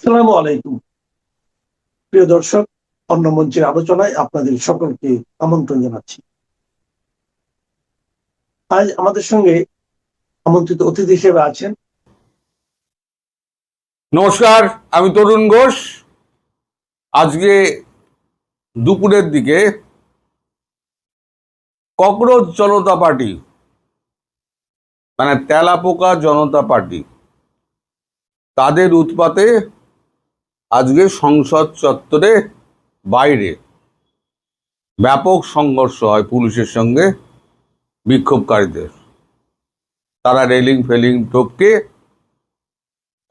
আসসালামু আলাইকুম। প্রিয় দর্শক, অন্য মঞ্চের আলোচনায় আপনাদের সকলকে আমন্ত্রণ জানাচ্ছি। আজ আমাদের সঙ্গে আমন্ত্রিত অতিথি হিসেবে আছেন। নমস্কার, আমি তরুণ ঘোষ। আজকে দুপুরের দিকে ককরোচ জনতা পার্টি মানে তেলাপোকা জনতা পার্টি তাদের উৎপাতে আজকে সংসদ চত্বরে বাইরে ব্যাপক সংঘর্ষ হয় পুলিশের সঙ্গে বিক্ষোভকারীদের। তারা রেলিং ফেলিং টপকে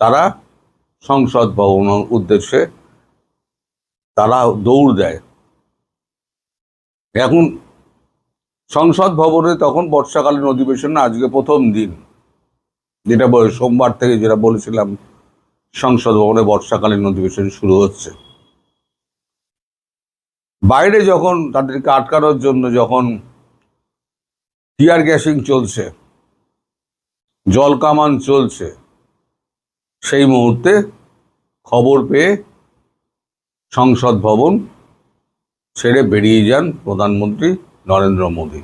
তারা সংসদ ভবনের উদ্দেশ্যে তারা দৌড় দেয়। এখন সংসদ ভবনে তখন বর্ষাকালীন অধিবেশন, আজকে প্রথম দিন, যেটা সোমবার থেকে যেটা বলেছিলাম সংসদ ভবনে বর্ষাকালীন অধিবেশন শুরু হচ্ছে। বাইরে যখন তাদেরকে আটকানোর জন্য যখন টিয়ার গ্যাসিং চলছে, জল কামান চলছে, সেই মুহূর্তে খবর পেয়ে সংসদ ভবন ছেড়ে বেরিয়ে যান প্রধানমন্ত্রী নরেন্দ্র মোদী।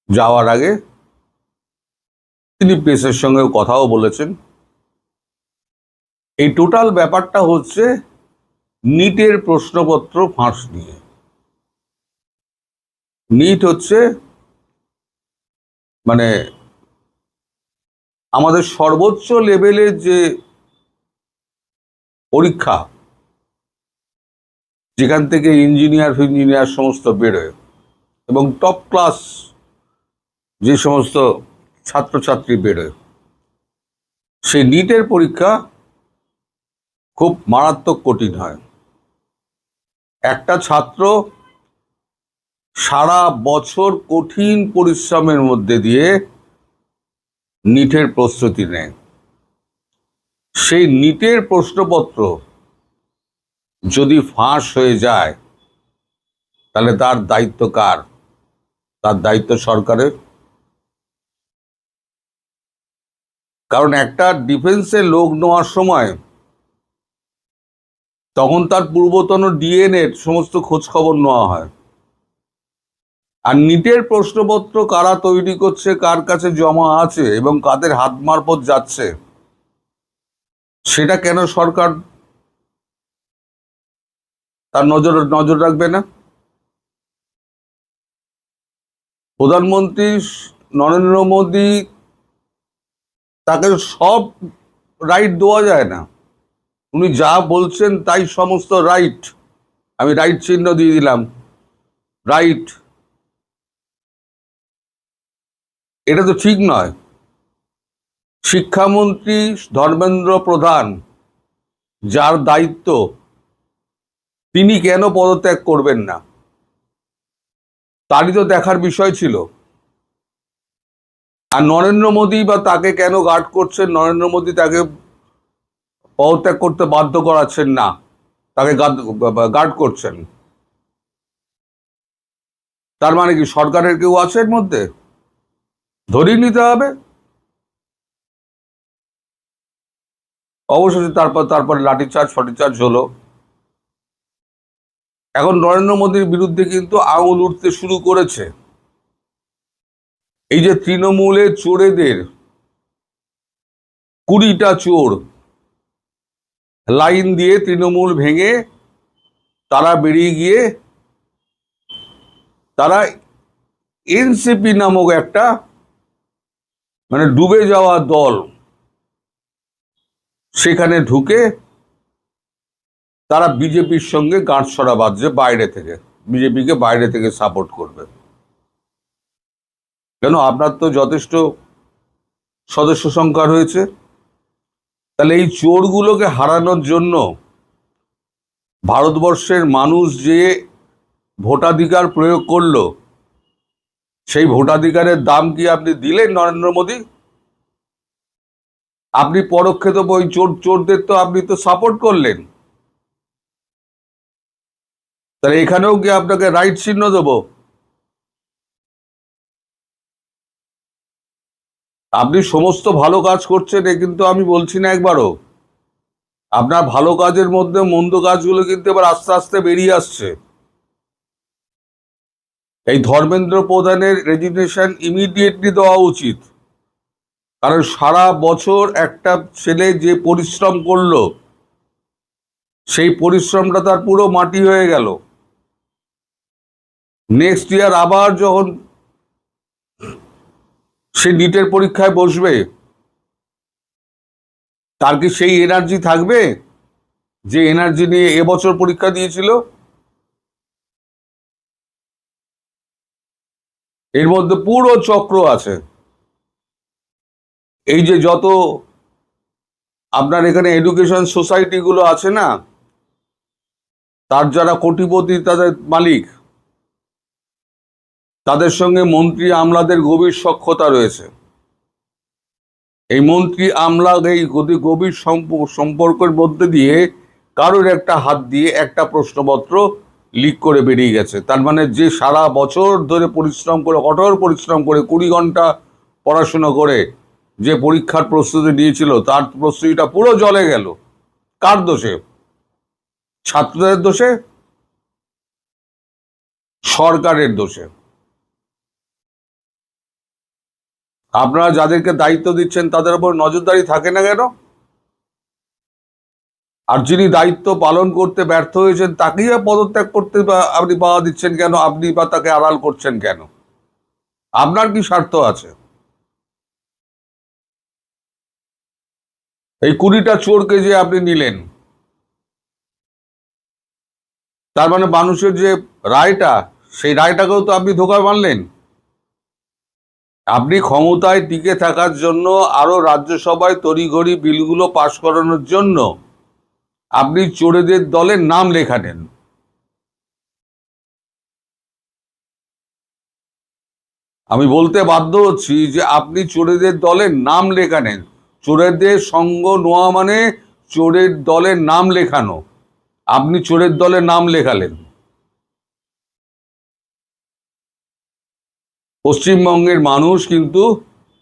যাওয়ার আগে তিনি প্রেসের সঙ্গে কথাও বলেছেন। এই টোটাল ব্যাপারটা হচ্ছে নিটের প্রশ্নপত্র ফাঁস নিয়ে। নিট হচ্ছে মানে আমাদের সর্বোচ্চ লেভেলের যে পরীক্ষা, যেখান থেকে ইঞ্জিনিয়ার সমস্ত বেরোয় এবং টপ ক্লাস যে সমস্ত ছাত্রছাত্রী বেরোয়, সেই নিটের পরীক্ষা খুব মারাত্মক কঠিন হয়। একটা ছাত্র সারা বছর কঠিন পরিশ্রমের মধ্যে দিয়ে নিটের প্রস্তুতি নেয়। সেই নিটের প্রশ্নপত্র যদি ফাঁস হয়ে যায় তাহলে তার দায়িত্ব কার? তার দায়িত্ব সরকারের। কারণ একটা ডিফেন্সে লোক নেওয়ার সময় তখন তার পূর্বতন ডিএনএর সমস্ত খোঁজ খবর নেওয়া হয়। আর নিটের প্রশ্নপত্র কারা তৈরি করছে, কার কাছে জমা আছে এবং কাদের হাত মারফত যাচ্ছে, সেটা কেন সরকার তার নজর রাখবে না? প্রধানমন্ত্রী নরেন্দ্র মোদী, তাকে সব রাইট দেওয়া যায় না। উনি যা বলছেন তাই সমস্ত রাইট। আমি রাইট চিহ্ন দিয়ে দিলাম, রাইট। এটা তো ঠিক নয়। শিক্ষামন্ত্রী ধর্মেন্দ্র প্রধান, যার দায়িত্ব, তিনি কেন পদত্যাগ করবেন না? তারই তো দেখার বিষয় ছিল। আর নরেন্দ্র মোদী বা তাকে কেন গার্ড করছেন? নরেন্দ্র মোদী তাকে পদত্যাগ করতে বাধ্য করাচ্ছেন না, তাকে গার্ড করছেন। তার মানে কি সরকারের কেউ আছে এর মধ্যে? ধরেই নিতে হবে। অবশেষে তারপরে লাঠিচার্জ ফটিচার্জ হলো। এখন নরেন্দ্র মোদীর বিরুদ্ধে কিন্তু আঙুল উঠতে শুরু করেছে। এই যে তৃণমূলে চোরেদের 20টা চোর লাইন দিয়ে তৃণমূল ভেঙে তারা বেরিয়ে গিয়ে তারা এনসিপি নামক একটা মানে ডুবে যাওয়া দল, সেখানে ঢুকে তারা বিজেপির সঙ্গে গাঁটছড়া বাঁধছে বাইরে থেকে, বিজেপিকে বাইরে থেকে সাপোর্ট করবে। কেন? আপনার তো যথেষ্ট সদস্য সংখ্যা রয়েছে। তাহলে এই চোরগুলোকে হারানোর জন্য ভারতবর্ষের মানুষ যে ভোটাধিকার প্রয়োগ করলো, সেই ভোটাধিকারের দাম কি আপনি দিলেন নরেন্দ্র মোদী? আপনি পরোক্ষে তো ওই চোরদের তো আপনি তো সাপোর্ট করলেন। তাহলে এখানেও কি আপনাকে রাইট চিহ্ন দেবো? আপনি সমস্ত ভালো কাজ করছেন, এ কিন্তু আমি বলছি না একবারও। আপনার ভালো কাজের মধ্যে মন্দ কাজগুলো কিন্তু এবার আস্তে আস্তে বেরিয়ে আসছে। এই ধর্মেন্দ্র প্রধানের রেজিগনেশন ইমিডিয়েটলি দেওয়া উচিত, কারণ সারা বছর একটা ছেলে যে পরিশ্রম করলো সেই পরিশ্রমটা তার পুরো মাটি হয়ে গেল। নেক্সট ইয়ার আবার যখন সে নিটের পরীক্ষায় বসবে, তার কি সেই এনার্জি থাকবে যে এনার্জি নিয়ে এবছর পরীক্ষা দিয়েছিল? এর মধ্যে পুরো চক্র আছে। এই যে যত আপনার এখানে এডুকেশন সোসাইটি গুলো আছে না, তার যারা কোটিপতি, তাদের মালিক, তাদের সঙ্গে মন্ত্রী আমলাদের গভীর সখ্যতা রয়েছে। এই মন্ত্রী আমলা এই গভীর সম্পর্কের মধ্যে দিয়ে কারোর একটা হাত দিয়ে একটা প্রশ্নপত্র লিক করে বেরিয়ে গেছে। তার মানে যে সারা বছর ধরে পরিশ্রম করে, কঠোর পরিশ্রম করে 20 ঘন্টা পড়াশোনা করে যে পরীক্ষার প্রস্তুতি নিয়েছিল, তার প্রস্তুতিটা পুরো জলে গেল। কার দোষে? ছাত্রদের দোষে? সরকারের দোষে। আপনারা যাদেরকে দায়িত্ব দিচ্ছেন তাদের উপর নজরদারি থাকে না কেন? আর যিনি দায়িত্ব পালন করতে ব্যর্থ হয়েছেন তাকেই পদত্যাগ করতে আপনি বাধা দিচ্ছেন কেন? আপনি বা তাকে আড়াল করছেন কেন? আপনার কি স্বার্থ আছে? এই 20টা চোরকে যে আপনি নিলেন, তার মানে মানুষের যে রায়টা, সেই রায়টাকেও তো আপনি ধোঁকা মারলেন। আপনি ক্ষমতায় টিকে থাকার জন্য আরো রাজ্যসভায় তড়িঘড়ি বিলগুলো পাশ করানোর জন্য আপনি চোরেদের দলের নাম লেখানেন। আমি বলতে বাধ্য হচ্ছি যে আপনি চোরেদের দলের নাম লেখানেন। চোরেদের সঙ্গ নেওয়া মানে চোরের দলের নাম লেখানো। আপনি চোরের দলের নাম লেখালেন। পশ্চিমবঙ্গের মানুষ কিন্তু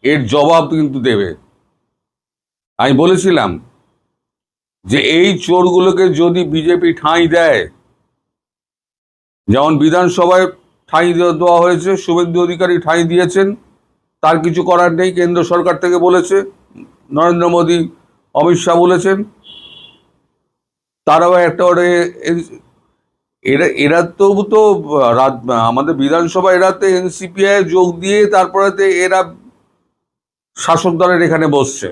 এর জবাব কিন্তু দেবে। আমি বলেছিলাম যে এই চোরগুলোকে যদি বিজেপি ঠাঁই দেয়, যেমন বিধানসভায় ঠাঁই দেওয়া হয়েছে, শুভেন্দু অধিকারী ঠাঁই দিয়েছেন, তার কিছু করার নেই, কেন্দ্র সরকার থেকে বলেছে, নরেন্দ্র মোদী, অমিত শাহ বলেছেন, তারাও একটা এরা এরা তো আমাদের বিধানসভা, এরাতে এনসিপিআই যোগ দিয়ে তারপরে এরা শাসক দলের এখানে বসছে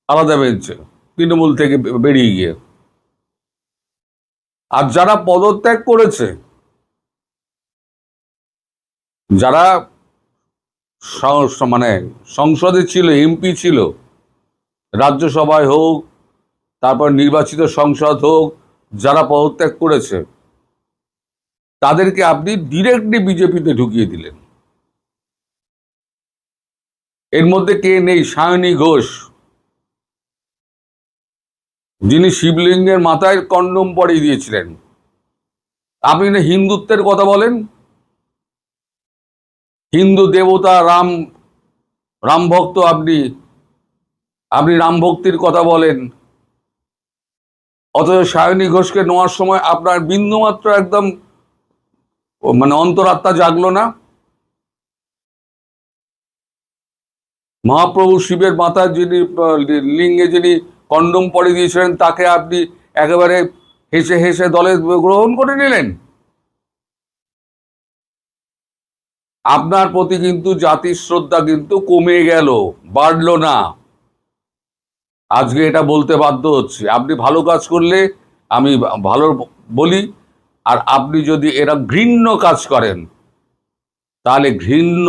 আলাদা বেঞ্চে, তৃণমূল থেকে বেরিয়ে গিয়ে। আর যারা পদত্যাগ করেছে, যারা মানে সংসদে ছিল, এমপি ছিল, রাজ্যসভায় হোক, তারপর নির্বাচিত সংসদ হোক, যারা পদত্যাগ করেছে তাদেরকে আপনি ডিরেক্টলি বিজেপিতে ঢুকিয়ে দিলেন। এর মধ্যে কে নেই? সায়নী ঘোষ, যিনি শিবলিঙ্গের মাথায় কন্ডম পরিয়ে দিয়েছিলেন। আপনি না হিন্দুত্বের কথা বলেন, হিন্দু দেবতা রাম, রাম ভক্ত, আপনি রাম ভক্তির কথা বলেন, অথচ সায়নী ঘোষকে নেওয়ার সময় আপনার বিন্দুমাত্র একদম মানে অন্তরাত্মা জাগলো না। মহাপ্রভু শিবের মাথায় যিনি লিঙ্গে যিনি কন্ডম পরিয়ে দিয়েছিলেন, তাকে আপনি একেবারে হেসে হেসে দলে গ্রহণ করে নিলেন। আপনার প্রতি কিন্তু জাতির শ্রদ্ধা কিন্তু কমে গেল, বাড়লো না। আজকে এটা বলতে বাধ্য হচ্ছি। আপনি ভালো কাজ করলে আমি ভালো বলি, আর আপনি যদি এরা ঘৃণ্য কাজ করেন তাহলে ঘৃণ্য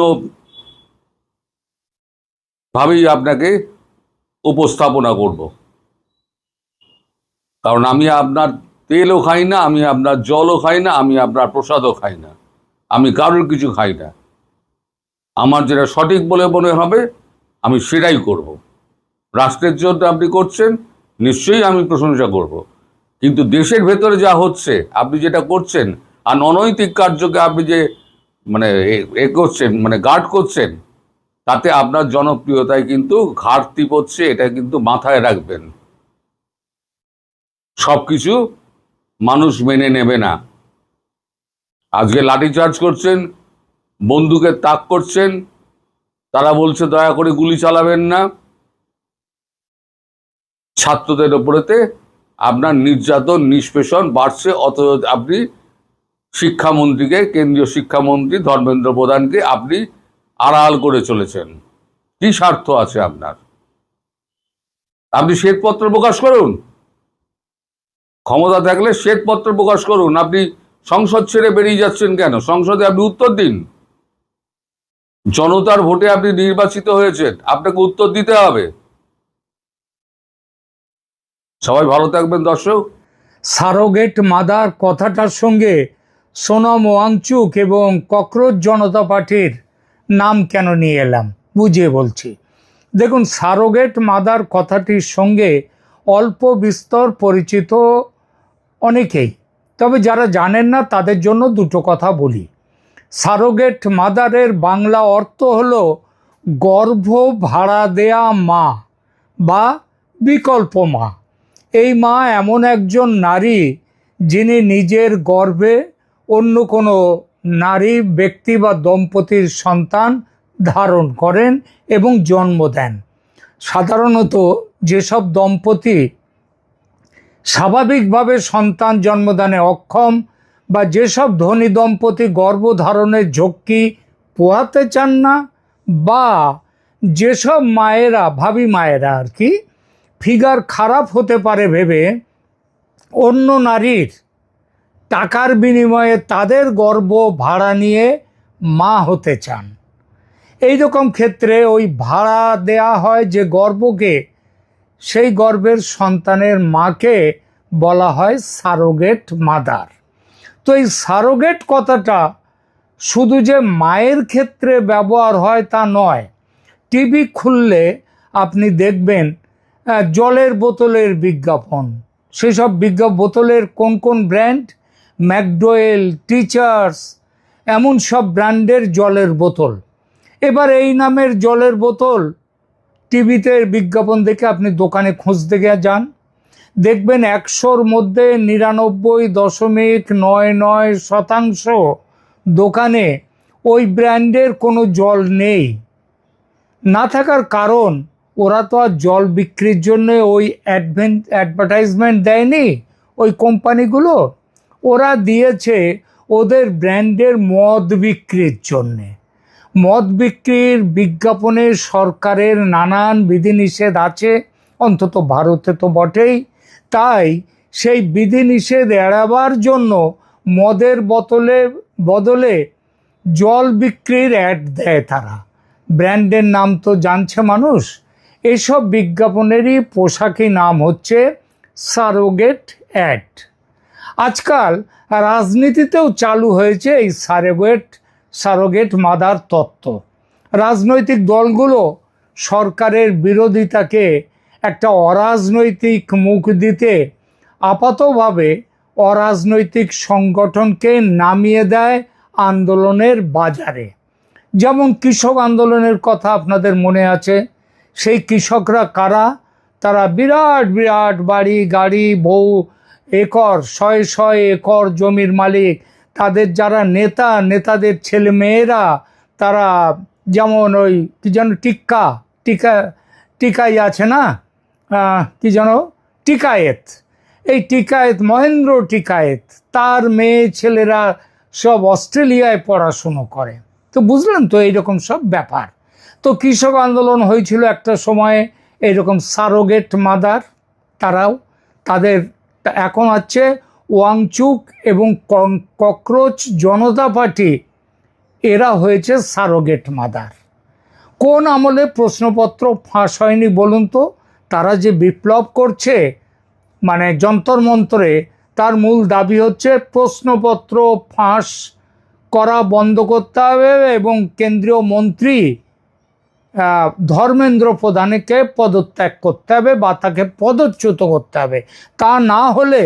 ভাবেই আপনাকে উপস্থাপনা করব। কারণ আমি আপনার তেলও খাই না, আমি আপনার জলও খাই না, আমি আপনার প্রসাদও খাই না, আমি কারোর কিছু খাই না। আমার যেটা সঠিক বলে মনে হবে আমি সেটাই করব। রাষ্ট্রের জন্য আপনি করছেন, নিশ্চয়ই আমি প্রশংসা করব, কিন্তু দেশের ভেতরে যা হচ্ছে, আপনি যেটা করছেন, আর অনৈতিক কার্যকে আপনি যে মানে এ করছেন, মানে গার্ড করছেন, তাতে আপনার জনপ্রিয়তায় কিন্তু ঘাটতি পড়ছে। এটা কিন্তু মাথায় রাখবেন। সবকিছু মানুষ মেনে নেবে না। আজকে লাঠিচার্জ করছেন, বন্দুকের তাক করছেন, তারা বলছে দয়া করে গুলি চালাবেন না। ছাত্রদের ওপরেতে আপনার নির্যাতন নিষ্পেষণ বাড়ছে, অথচ আপনি শিক্ষামন্ত্রীকে, কেন্দ্রীয় শিক্ষামন্ত্রী ধর্মেন্দ্র প্রধানকে আপনি আড়াল করে চলেছেন। কি স্বার্থ আছে আপনার? আপনি শ্বেতপত্র প্রকাশ করুন, ক্ষমতা থাকলে শ্বেতপত্র প্রকাশ করুন। আপনি সংসদ ছেড়ে বেরিয়ে যাচ্ছেন কেন? সংসদে আপনি উত্তর দিন। জনতার ভোটে আপনি নির্বাচিত হয়েছেন, আপনাকে উত্তর দিতে হবে। সবাই ভালো থাকবেন দর্শক। সারোগেট মাদার কথাটার সঙ্গে সোনম ওয়াংচুক এবং ককরোচ জনতা পার্টির নাম কেন নিয়ে এলাম বুঝিয়ে বলছি। দেখুন, সারোগেট মাদার কথাটির সঙ্গে অল্প বিস্তর পরিচিত অনেকেই, তবে যারা জানেন না তাদের জন্য দুটো কথা বলি। সারোগেট মাদারের বাংলা অর্থ হলো গর্ভ ভাড়া দেয়া মা বা বিকল্প মা। এই মা এমন একজন নারী যিনি নিজের গর্ভে অন্য কোনো নারী, ব্যক্তি বা দম্পতির সন্তান ধারণ করেন এবং জন্ম দেন। সাধারণত যেসব দম্পতি স্বাভাবিকভাবে সন্তান জন্মদানে অক্ষম বা যেসব ধনী দম্পতি গর্ভধারণের ঝক্কি পোহাতে চান না, বা যেসব মায়েরা, ভাবী মায়েরা আর কি, ফিগার খারাপ হতে পারে ভেবে অন্য নারীর টাকার বিনিময়ে তাদের গর্ভ ভাড়া নিয়ে মা হতে চান, এই রকম ক্ষেত্রে ওই ভাড়া দেয়া হয় যে গর্ভকে, সেই গর্ভের সন্তানের মাকে বলা হয় সারোগেট মাদার। তো এই সারোগেট কথাটা শুধু যে মায়ের ক্ষেত্রে ব্যবহার হয় তা নয়। টিভি খুললে আপনি দেখবেন জলের বোতলের বিজ্ঞাপন। সেসব বোতলের কোন কোন ব্র্যান্ড? ম্যাকডোয়েল, টিচার্স, এমন সব ব্র্যান্ডের জলের বোতল। এবার এই নামের জলের বোতল টিভিতে বিজ্ঞাপন দেখে আপনি দোকানে খুঁজতে গিয়ে যান, দেখবেন 100-র মধ্যে 99.99% দোকানে ওই ব্র্যান্ডের কোনো জল নেই। না থাকার কারণ, ওরা তো আর জল বিক্রির জন্য ওই অ্যাডভার্টাইজমেন্ট দেয়নি ওই কোম্পানিগুলো, ওরা দিয়েছে ওদের ব্র্যান্ডের মদ বিক্রির জন্যে। মদ বিক্রির বিজ্ঞাপনে সরকারের নানান বিধিনিষেধ আছে, অন্তত ভারতে তো বটেই। তাই সেই বিধিনিষেধ এড়াবার জন্য মদের বদলে জল বিক্রির অ্যাড দেয় তারা। ব্র্যান্ডের নাম তো জানছে মানুষ। এসব বিজ্ঞাপনেরই পোশাকি নাম হচ্ছে সারোগেট অ্যাড। আজকাল রাজনীতিতেও চালু হয়েছে এই সারোগেট মাদার তত্ত্ব। রাজনৈতিক দলগুলো সরকারের বিরোধিতাকে একটা অরাজনৈতিক মুখ দিতে আপাতভাবে অরাজনৈতিক সংগঠনকে নামিয়ে দেয় আন্দোলনের বাজারে। যেমন কৃষক আন্দোলনের কথা আপনাদের মনে আছে। সেই কৃষকরা কারা? তারা বিরাট বিরাট বাড়ি গাড়ি, বহু একর, 100 একর জমির মালিক। তাদের যারা নেতাদের ছেলে মেয়েরা, তারা যেমন ওই কি যেন টিকাই আছে না, কি যেন টিকায়েত, এই টিকায়েত, মহেন্দ্র টিকায়েত, তার মেয়ে ছেলেরা সব অস্ট্রেলিয়ায় পড়াশুনো করে। তো বুঝলেন তো এইরকম সব ব্যাপার। তো কৃষক আন্দোলন হয়েছিল একটা সময়ে এইরকম সারোগেট মাদার, তারাও তাদের এখন হচ্ছে ওয়াংচুক এবং ককরোচ জনতা পার্টি, এরা হয়েছে সারোগেট মাদার। কোন আমলে প্রশ্নপত্র ফাঁস হয়নি বলুন তো? তারা যে বিপ্লব করছে মানে যন্তর মন্ত্রে, তার মূল দাবি হচ্ছে প্রশ্নপত্র ফাঁস করা বন্ধ করতে হবে এবং কেন্দ্রীয় মন্ত্রী ধর্মেন্দ্র প্রধানকে পদত্যাগ করতে হবে বা তাকে পদচ্যুত করতে হবে। তা না হলে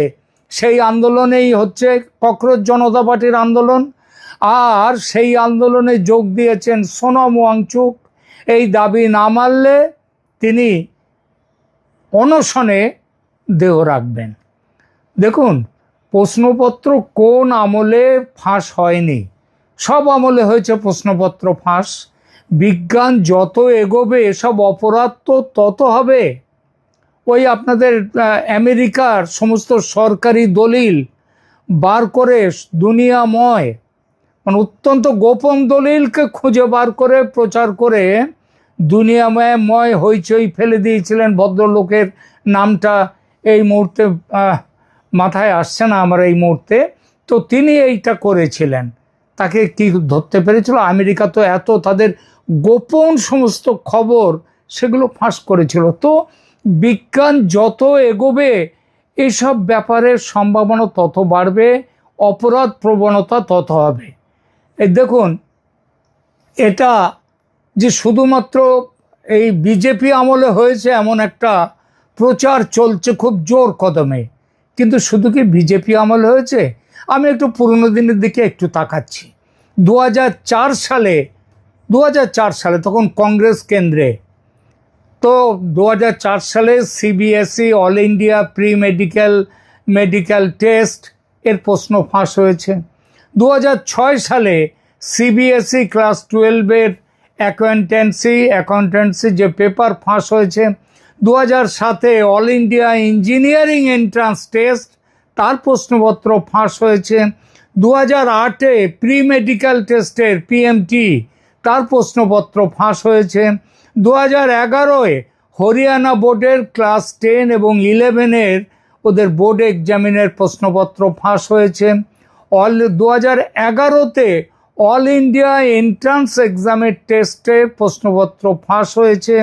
সেই আন্দোলনেই হচ্ছে ককরোচ জনতা পার্টির আন্দোলন। আর সেই আন্দোলনে যোগ দিয়েছেন সোনম ওয়াংচুক। এই দাবি না মানলে তিনি অনশনে দেহ রাখবেন। দেখুন, প্রশ্নপত্র কোন আমলে ফাঁস হয়নি? সব আমলে হয়েছে প্রশ্নপত্র ফাঁস। বিজ্ঞান যত এগোবে এসব অপরাধ তো তত হবে। ওই আপনাদের আমেরিকার সমস্ত সরকারি দলিল বার করে দুনিয়াময়, মানে অত্যন্ত গোপন দলিলকে খুঁজে বার করে প্রচার করে দুনিয়াময় হইচই ফেলে দিয়েছিলেন। ভদ্রলোকের নামটা এই মুহূর্তে মাথায় আসছে না আমার এই মুহূর্তে। তো তিনি এইটা করেছিলেন। তাকে কি ধরতে পেরেছিল? আমেরিকা তো এত তাদের গোপন সমস্ত খবর সেগুলো ফাঁস করেছিল। তো বিজ্ঞান যত এগোবে এইসব ব্যাপারের সম্ভাবনা তত বাড়বে, অপরাধ প্রবণতা তত হবে। এই দেখুন, এটা যে শুধুমাত্র এই বিজেপি আমলে হয়েছে এমন একটা প্রচার চলছে খুব জোর কদমে, কিন্তু শুধু কি বিজেপি আমলে হয়েছে? আমি একটু পুরনো দিনের দিকে একটু তাকাচ্ছি। 2004 সালে তখন কংগ্রেস কেন্দ্রে, তো 2004 সালে CBSE all India pre medical test এর প্রশ্ন ফাঁস হয়েছে। 2006 সালে সিবিএসই ক্লাস 12-এর অ্যাকাউন্টেন্সি যে পেপার ফাঁস হয়েছে। 2007-এ all India engineering entrance test তার প্রশ্নপত্র ফাঁস হয়েছে। 2008-এ প্রি মেডিকেল টেস্টের পিএমটি তার প্রশ্নপত্র ফাঁস হয়েছে। 2011-এ হরিয়ানা বোর্ডের ক্লাস 10 এবং 11-এর ওদের বোর্ড এক্সামিনের প্রশ্নপত্র ফাঁস হয়েছে। 2011-তে অল ইন্ডিয়া এন্ট্রান্স এক্সামের টেস্টের প্রশ্নপত্র ফাঁস হয়েছে।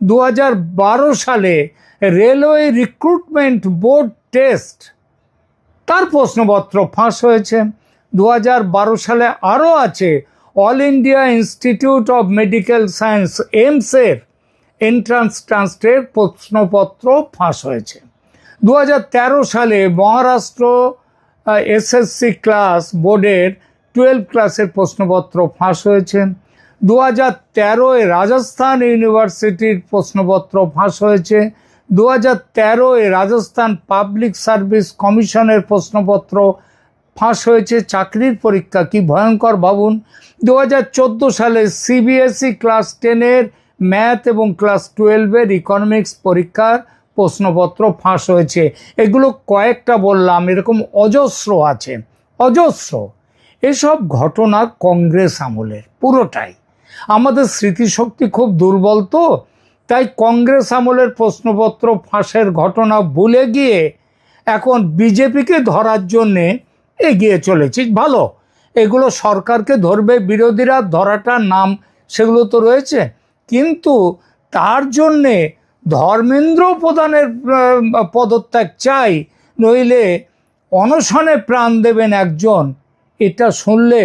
2012 সালে রেলওয়ে রিক্রুটমেন্ট বোর্ড টেস্ট তার প্রশ্নপত্র ফাঁস হয়েছে। 2012 সালে আরও আছে all India institute of medical science এর এন্ট্রান্স টেস্টের প্রশ্নপত্র ফাঁস হয়েছে। 2013 সালে মহারাষ্ট্র এসএসসি ক্লাস বোর্ডের 12 ক্লাসের প্রশ্নপত্র ফাঁস হয়েছে। 2013-এ রাজস্থান ইউনিভার্সিটির প্রশ্নপত্র ফাঁস হয়েছে। 2013-এ রাজস্থান পাবলিক সার্ভিস কমিশনের প্রশ্নপত্র ফাঁস হয়েছে। চাকরির পরীক্ষা কি ভয়ঙ্কর ভাবুন। 2014 সালে সিবিএসই ক্লাস 10-এর ম্যাথ এবং ক্লাস 12-এর ইকোনমিক্স পরীক্ষার প্রশ্নপত্র ফাঁস হয়েছে। এগুলো কয়েকটা বললাম, এরকম অজস্র আছে, অজস্র। এসব ঘটনা কংগ্রেস আমলের পুরোটাই। আমাদের স্মৃতিশক্তি খুব দুর্বল, তো তাই কংগ্রেস আমলের প্রশ্নপত্র ফাঁসের ঘটনা ভুলে গিয়ে এখন বিজেপিকে ধরার জন্যে এগিয়ে চলেছি। ভালো, এগুলো সরকারকে ধরবে, বিরোধীরা ধরাটার নাম সেগুলো তো রয়েছে, কিন্তু তার জন্যে ধর্মেন্দ্র প্রধানের পদত্যাগ চাই, নইলে অনশনে প্রাণ দেবেন একজন। এটা শুনলে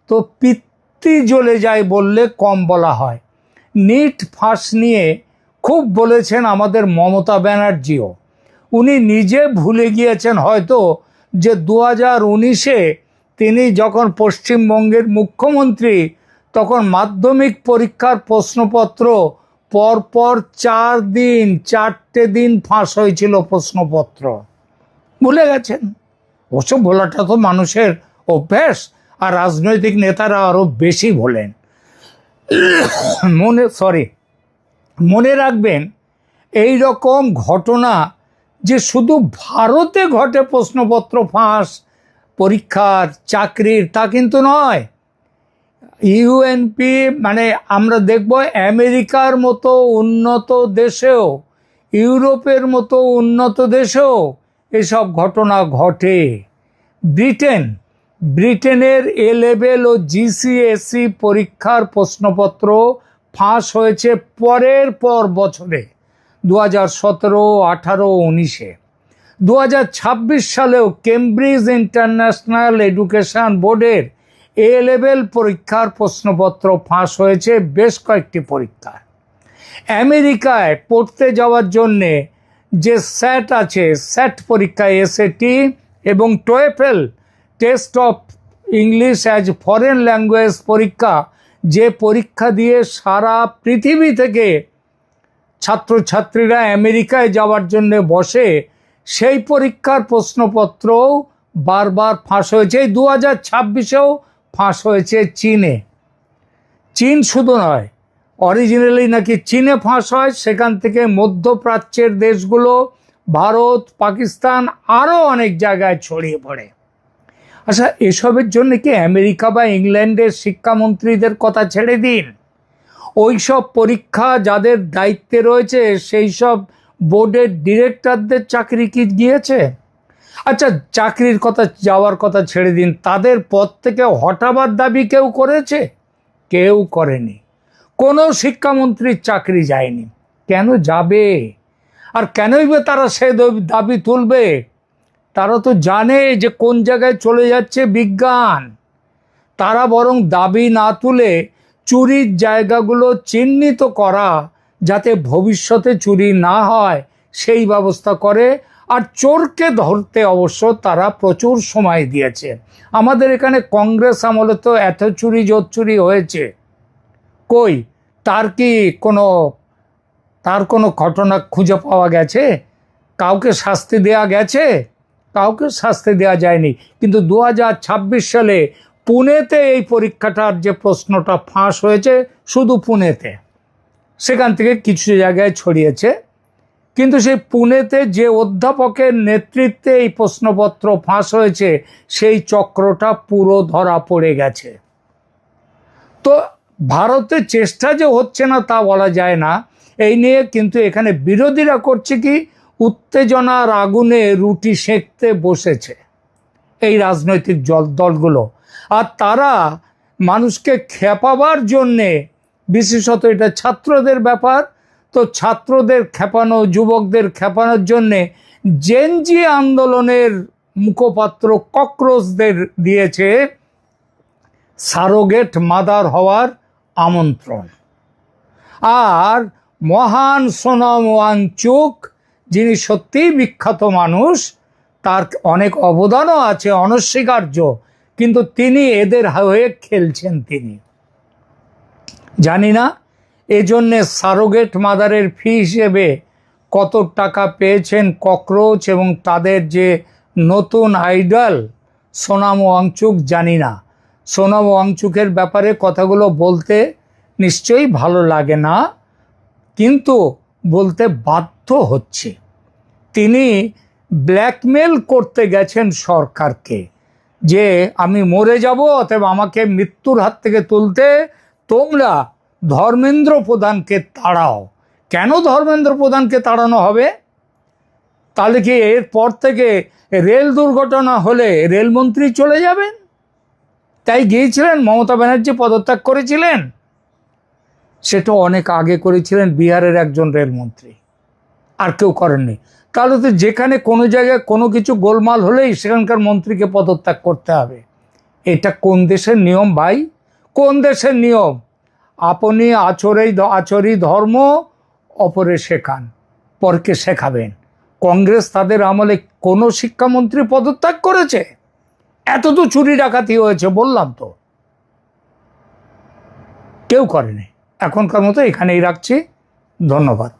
তো পিত্তি জ্বলে যায় বললে কম বলা হয়। নিট ফাঁস নিয়ে খুব বলেছেন আমাদের মমতা ব্যানার্জিও। উনি নিজে ভুলে গিয়েছেন হয়তো যে 2019-এ তিনি যখন পশ্চিমবঙ্গের মুখ্যমন্ত্রী তখন মাধ্যমিক পরীক্ষার প্রশ্নপত্র পরপর 4টে দিন ফাঁস হয়েছিল প্রশ্নপত্র। ভুলে গেছেন। ওসব ভোলাটা তো মানুষের অভ্যাস, আর রাজনৈতিক নেতারা আরও বেশি ভোলেন। মনে রাখবেন, এই রকম ঘটনা যে শুধু ভারতে ঘটে প্রশ্নপত্র ফাঁস, পরীক্ষার, চাকরির, তা কিন্তু নয়। ইউএনপি মানে আমরা দেখব আমেরিকার মতো উন্নত দেশেও, ইউরোপের মতো উন্নত দেশেও এসব ঘটনা ঘটে। ব্রিটেনের এ লেভেল ও জিসিএসই পরীক্ষার প্রশ্নপত্র ফাঁস হয়েছে পরের পর বছরে, 2017, 18, 19-এ। 2026 সালেও কেমব্রিজ ইন্টারন্যাশনাল এডুকেশন বোর্ডের এ লেভেল পরীক্ষার প্রশ্নপত্র ফাঁস হয়েছে বেশ কয়েকটি পরীক্ষা। আমেরিকায় পড়তে যাওয়ার জন্যে যে স্যাট আছে, স্যাট পরীক্ষা, এসএটি এবং TOEFL test of English as foreign language পরীক্ষা, যে পরীক্ষা দিয়ে সারা পৃথিবী থেকে ছাত্রছাত্রীরা আমেরিকায় যাওয়ার জন্য বসে, সেই পরীক্ষার প্রশ্নপত্রও বারবার ফাঁস হয়েছে। এই 2026-এও ফাঁস হয়েছে চীনে। চীন শুধু নয়, অরিজিনালি নাকি চীনে ফাঁস হয়, সেখান থেকে মধ্যপ্রাচ্যের দেশগুলো, ভারত, পাকিস্তান, আরও অনেক জায়গায় ছড়িয়ে পড়ে। আচ্ছা, এসবের জন্য কি আমেরিকা বা ইংল্যান্ডের শিক্ষামন্ত্রীদের কথা ছেড়ে দিন, ওই সব পরীক্ষা যাদের দায়িত্বে রয়েছে সেই সব বোর্ডের ডিরেক্টরদের চাকরি কি গিয়েছে? আচ্ছা, চাকরির কথা যাওয়ার কথা ছেড়ে দিন, তাদের পদ থেকে হটাবার দাবি কেউ করেছে? কেউ করেনি। কোনো শিক্ষামন্ত্রীর চাকরি যায়নি। কেন যাবে? আর কেনই বা তারা সে দাবি তুলবে? তারা তো জানে যে কোন জায়গায় চলে যাচ্ছে বিজ্ঞান। তারা বরং দাবি না তুলে চুরির জায়গাগুলো চিহ্নিত করা, যাতে ভবিষ্যতে চুরি না হয় সেই ব্যবস্থা করে। আর চোরকে ধরতে অবশ্য তারা প্রচুর সময় দিয়েছে। আমাদের এখানে কংগ্রেস আমলে তো এত চুরি জোচ্চুরি হয়েছে, কই তার কি তার কোনো ঘটনা খুঁজে পাওয়া গেছে? কাউকে শাস্তি দেয়া গেছে? কাউকে শাস্তি দেওয়া যায়নি। কিন্তু 2026 সালে পুনেতে এই পরীক্ষাটার যে প্রশ্নটা ফাঁস হয়েছে, শুধু পুনেতে, সেখান থেকে কিছু জায়গায় ছড়িয়েছে, কিন্তু সেই পুনেতে যে অধ্যাপকের নেতৃত্বে এই প্রশ্নপত্র ফাঁস হয়েছে সেই চক্রটা পুরো ধরা পড়ে গেছে। তো ভারতে চেষ্টা যে হচ্ছে না তা বলা যায় না। এই নিয়ে কিন্তু এখানে বিরোধীরা করছে কি, উত্তেজনার আগুনে রুটি সেঁকতে বসেছে এই রাজনৈতিক দলগুলো। আর তারা মানুষকে খেপাবার জন্যে, বিশেষত এটা ছাত্রদের ব্যাপার, তো ছাত্রদের খেপানো, যুবকদের খেপানোর জন্যে জেনজি আন্দোলনের মুখপাত্র ককরোচদের দিয়েছে সারোগেট মাদার হওয়ার আমন্ত্রণ। আর মহান সোনম ওয়াংচুক, যিনি সত্যিই বিখ্যাত মানুষ, তার অনেক অবদানও আছে অনস্বীকার্য, কিন্তু তিনি এদের হয়ে খেলছেন। তিনি জানি না এজন্যে সারোগেট মাদারের ফি হিসেবে কত টাকা পেয়েছেন ককরোচ এবং তাদের যে নতুন আইডল সোনম ওয়াংচুক, জানি না। সোনম ওয়াংচুকের ব্যাপারে কথাগুলো বলতে নিশ্চয়ই ভালো লাগে না, কিন্তু বলতে বাধ্য হচ্ছে। তিনি ব্ল্যাকমেল করতে গেছেন সরকারকে যে আমি মরে যাব, অতএব আমাকে মৃত্যুর হাত থেকে তুলতে তোমরা ধর্মেন্দ্র প্রধানকে তাড়াও। কেন ধর্মেন্দ্র প্রধানকে তাড়ানো হবে? তাহলে কি এরপর থেকে রেল দুর্ঘটনা হলে রেলমন্ত্রী চলে যাবেন? তাই গিয়েছিলেন, মমতা ব্যানার্জি পদত্যাগ করেছিলেন, সেটা অনেক আগে করেছিলেন বিহারের একজন রেলমন্ত্রী, আর কেউ করেননি। তাহলে তো যেখানে কোনো জায়গায় কোনো কিছু গোলমাল হলেই সেখানকার মন্ত্রীকে পদত্যাগ করতে হবে। এটা কোন দেশের নিয়ম ভাই? কোন দেশের নিয়ম? আপনি আচরি ধর্ম, অপরে শেখান, পরকে শেখাবেন। কংগ্রেস তাদের আমলে কোনো শিক্ষামন্ত্রী পদত্যাগ করেছে? এত তো চুরি ডাকাতি হয়েছে, বললাম তো, কেউ করেনি। এখনকার মতো এখানেই রাখছি। ধন্যবাদ।